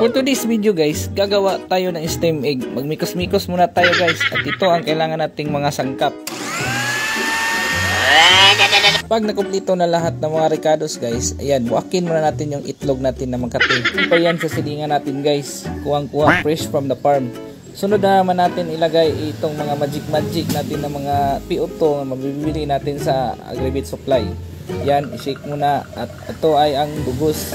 For today's video guys, gagawa tayo ng steam egg. Magmikos-mikos muna tayo guys. At ito ang kailangan nating mga sangkap. Pag nakumpleto na lahat ng mga ricados guys, ayan, buakin muna natin yung itlog natin na magkate. Pa yan sa silingan natin guys. Kuwang-kuha, fresh from the farm. Sunod na naman natin ilagay itong mga magic natin na mga PO2 na mabibili natin sa Agribit Supply. Yan, i-shake muna. At ito ay ang dugos.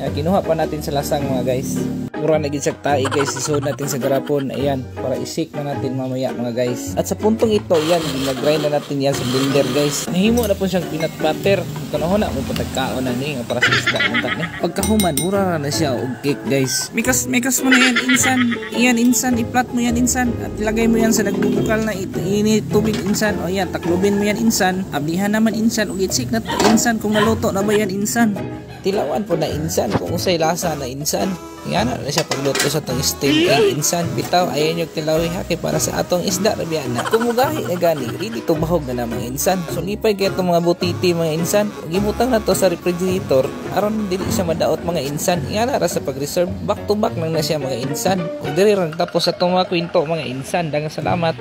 Yan, kinuha pa natin sa lasang mga guys. Mura na gisag tayo guys, isuod natin sa garapon. Ayan, para i-shake na natin mamaya mga guys. At sa puntong ito, yan, nag-grind na natin yan sa blender guys. Nahimo na po siyang peanut butter. Kanahon na mo patagkaon na niya para sa isda. Pagkahuman, mura na siya og cake guys. Mikas mo na yan insan. Iyan insan, i-flat mo yan insan. At ilagay mo yan sa nagbubukal na init tubig insan. O yan, taklubin mo yan insan. Ablihan naman insan, og itsik na insan kung naluto na ba yan insan. Tilawan po na insan kung usay lasa na insan. Yan na siya pagluto sa itong steam egg insan. Bitaw, ayan yung tilawi haki para sa atong isda rabian na. Kumugahi na gani, really to bahog na mga insan. So lipay kaya itong mga butiti mga insan. Gimutang na to sa refrigerator aron dili siya madaot mga insan. Yan na sa pag-reserve, back to back lang na siya mga insan. Kung diri rin tapos sa itong mga kwento mga insan. Dagang salamat.